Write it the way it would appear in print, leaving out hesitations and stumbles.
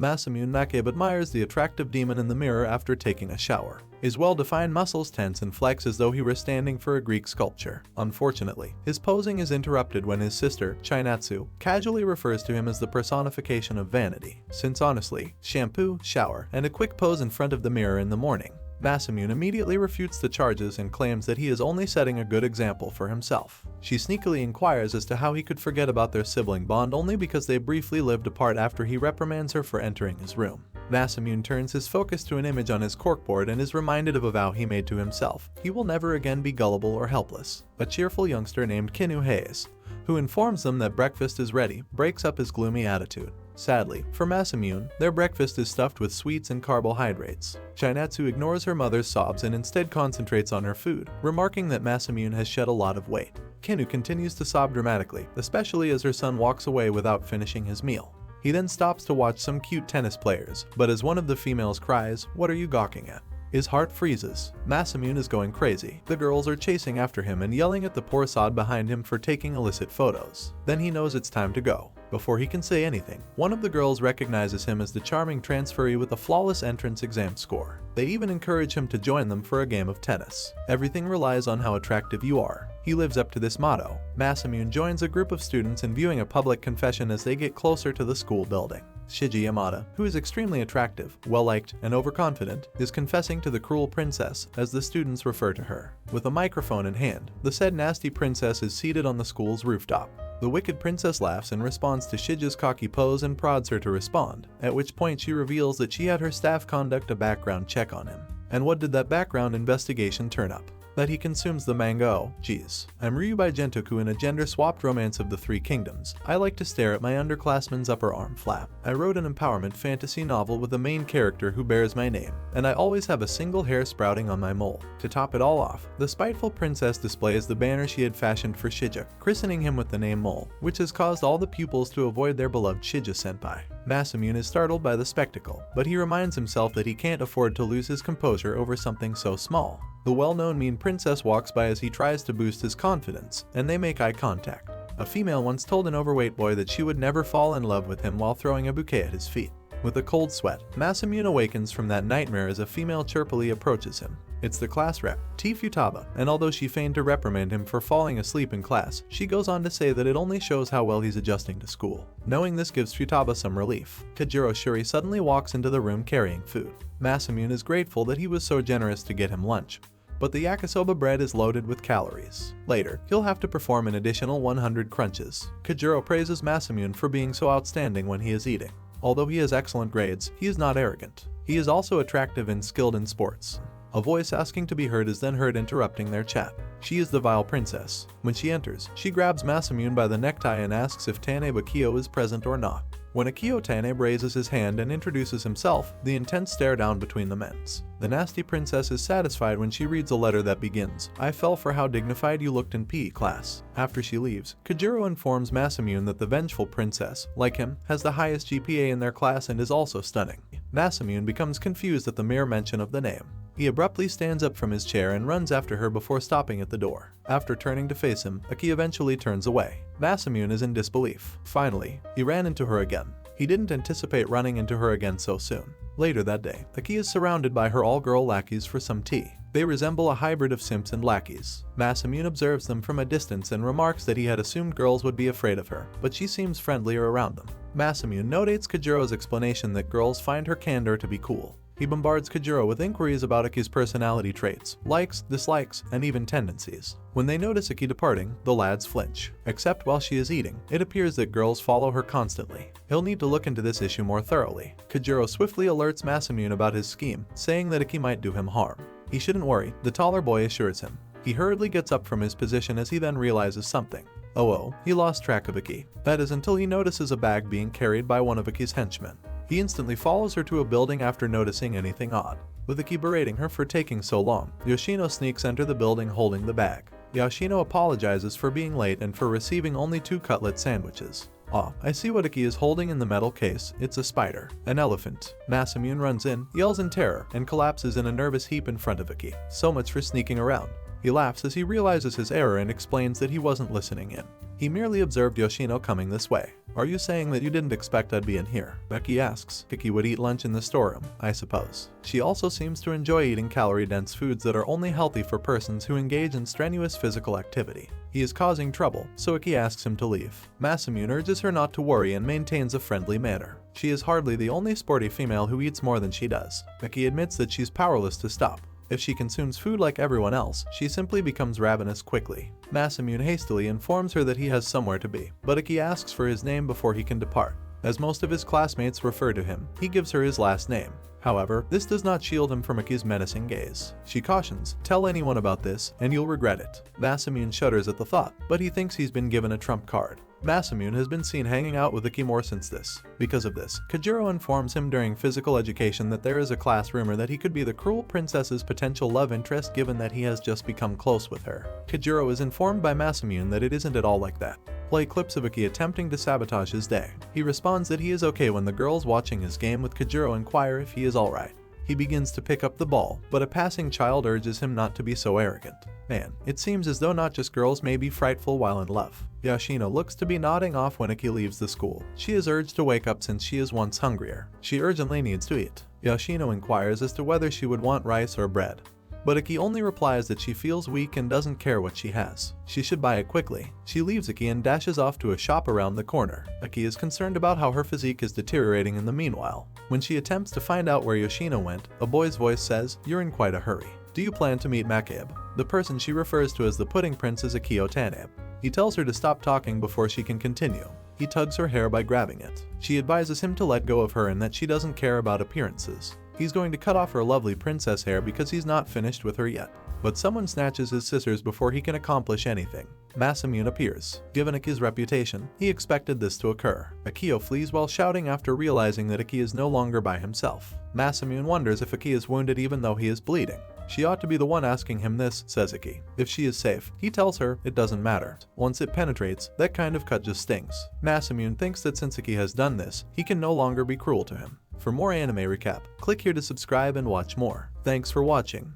Masamune Makabe admires the attractive demon in the mirror after taking a shower. His well-defined muscles tense and flex as though he were standing for a Greek sculpture. Unfortunately, his posing is interrupted when his sister, Chinatsu, casually refers to him as the personification of vanity, since honestly, shampoo, shower, and a quick pose in front of the mirror in the morning. Masamune immediately refutes the charges and claims that he is only setting a good example for himself. She sneakily inquires as to how he could forget about their sibling bond only because they briefly lived apart after he reprimands her for entering his room. Masamune turns his focus to an image on his corkboard and is reminded of a vow he made to himself. He will never again be gullible or helpless. A cheerful youngster named Kinu Hayes, who informs them that breakfast is ready, breaks up his gloomy attitude. Sadly, for Masamune, their breakfast is stuffed with sweets and carbohydrates. Chinatsu ignores her mother's sobs and instead concentrates on her food, remarking that Masamune has shed a lot of weight. Kinu continues to sob dramatically, especially as her son walks away without finishing his meal. He then stops to watch some cute tennis players, but as one of the females cries, "What are you gawking at?" his heart freezes. Masamune is going crazy. The girls are chasing after him and yelling at the poor sod behind him for taking illicit photos. Then he knows it's time to go. Before he can say anything, one of the girls recognizes him as the charming transferee with a flawless entrance exam score. They even encourage him to join them for a game of tennis. Everything relies on how attractive you are. He lives up to this motto. Masamune joins a group of students in viewing a public confession as they get closer to the school building. Shiji Yamada, who is extremely attractive, well-liked, and overconfident, is confessing to the cruel princess, as the students refer to her. With a microphone in hand, the said nasty princess is seated on the school's rooftop. The wicked princess laughs in response to Shige's cocky pose and prods her to respond, at which point she reveals that she had her staff conduct a background check on him. And what did that background investigation turn up? That he consumes the manga. Oh, geez. I'm Ryu by Gentoku in a gender-swapped romance of the Three Kingdoms. I like to stare at my underclassman's upper arm flap. I wrote an empowerment fantasy novel with a main character who bears my name, and I always have a single hair sprouting on my mole. To top it all off, the spiteful princess displays the banner she had fashioned for Shija, christening him with the name Mole, which has caused all the pupils to avoid their beloved Shija-senpai. Masamune is startled by the spectacle, but he reminds himself that he can't afford to lose his composure over something so small. The well-known mean princess walks by as he tries to boost his confidence, and they make eye contact. A female once told an overweight boy that she would never fall in love with him while throwing a bouquet at his feet. With a cold sweat, Masamune awakens from that nightmare as a female chirpily approaches him. It's the class rep, T. Futaba, and although she feigned to reprimand him for falling asleep in class, she goes on to say that it only shows how well he's adjusting to school. Knowing this gives Futaba some relief. Kajiro Shuri suddenly walks into the room carrying food. Masamune is grateful that he was so generous to get him lunch, but the yakisoba bread is loaded with calories. Later, he'll have to perform an additional 100 crunches. Kajiro praises Masamune for being so outstanding when he is eating. Although he has excellent grades, he is not arrogant. He is also attractive and skilled in sports. A voice asking to be heard is then heard interrupting their chat. She is the vile princess. When she enters, she grabs Masamune by the necktie and asks if Tanebe Akio is present or not. When Akio Tanebe raises his hand and introduces himself, the intense stare down between them ends. The nasty princess is satisfied when she reads a letter that begins, "I fell for how dignified you looked in PE class." After she leaves, Kajiro informs Masamune that the vengeful princess, like him, has the highest GPA in their class and is also stunning. Masamune becomes confused at the mere mention of the name. He abruptly stands up from his chair and runs after her before stopping at the door. After turning to face him, Aki eventually turns away. Masamune is in disbelief. Finally, he ran into her again. He didn't anticipate running into her again so soon. Later that day, Aki is surrounded by her all-girl lackeys for some tea. They resemble a hybrid of simps and lackeys. Masamune observes them from a distance and remarks that he had assumed girls would be afraid of her, but she seems friendlier around them. Masamune notates Kajiro's explanation that girls find her candor to be cool. He bombards Kajiro with inquiries about Aki's personality traits, likes, dislikes, and even tendencies. When they notice Aki departing, the lads flinch. Except while she is eating, it appears that girls follow her constantly. He'll need to look into this issue more thoroughly. Kajiro swiftly alerts Masamune about his scheme, saying that Aki might do him harm. He shouldn't worry, the taller boy assures him. He hurriedly gets up from his position as he then realizes something. He lost track of Aki. That is until he notices a bag being carried by one of Aki's henchmen. He instantly follows her to a building after noticing anything odd. With Aki berating her for taking so long, Yoshino sneaks into the building holding the bag. Yoshino apologizes for being late and for receiving only 2 cutlet sandwiches. I see what Aki is holding in the metal case. It's a spider. An elephant. Masamune runs in, yells in terror, and collapses in a nervous heap in front of Aki. So much for sneaking around. He laughs as he realizes his error and explains that he wasn't listening in. He merely observed Yoshino coming this way. Are you saying that you didn't expect I'd be in here? Becky asks. Piggy would eat lunch in the storeroom, I suppose. She also seems to enjoy eating calorie-dense foods that are only healthy for persons who engage in strenuous physical activity. He is causing trouble, so Aki asks him to leave. Masamune urges her not to worry and maintains a friendly manner. She is hardly the only sporty female who eats more than she does. Aki admits that she's powerless to stop. If she consumes food like everyone else, she simply becomes ravenous quickly. Masamune hastily informs her that he has somewhere to be, but Aki asks for his name before he can depart. As most of his classmates refer to him, he gives her his last name. However, this does not shield him from Aki's menacing gaze. She cautions, tell anyone about this, and you'll regret it. Masamune shudders at the thought, but he thinks he's been given a trump card. Masamune has been seen hanging out with Aki more since this. Because of this, Kojiro informs him during physical education that there is a class rumor that he could be the cruel princess's potential love interest given that he has just become close with her. Kojiro is informed by Masamune that it isn't at all like that. Play clips of Aki attempting to sabotage his day. He responds that he is okay when the girls watching his game with Kojiro inquire if he is alright. He begins to pick up the ball, but a passing child urges him not to be so arrogant. Man, it seems as though not just girls may be frightful while in love. Yoshino looks to be nodding off when Aki leaves the school. She is urged to wake up since she is once hungrier. She urgently needs to eat. Yoshino inquires as to whether she would want rice or bread. But Aki only replies that she feels weak and doesn't care what she has. She should buy it quickly. She leaves Aki and dashes off to a shop around the corner. Aki is concerned about how her physique is deteriorating in the meanwhile. When she attempts to find out where Yoshino went, a boy's voice says, "You're in quite a hurry. Do you plan to meet Makabe?" The person she refers to as the pudding prince is Aki Otanabe. He tells her to stop talking before she can continue. He tugs her hair by grabbing it. She advises him to let go of her and that she doesn't care about appearances. He's going to cut off her lovely princess hair because he's not finished with her yet. But someone snatches his scissors before he can accomplish anything. Masamune appears. Given Aki's reputation, he expected this to occur. Akio flees while shouting after realizing that Aki is no longer by himself. Masamune wonders if Aki is wounded even though he is bleeding. She ought to be the one asking him this, says Aki. If she is safe, he tells her it doesn't matter. Once it penetrates, that kind of cut just stings. Masamune thinks that since Aki has done this, he can no longer be cruel to him. For more anime recap, click here to subscribe and watch more. Thanks for watching.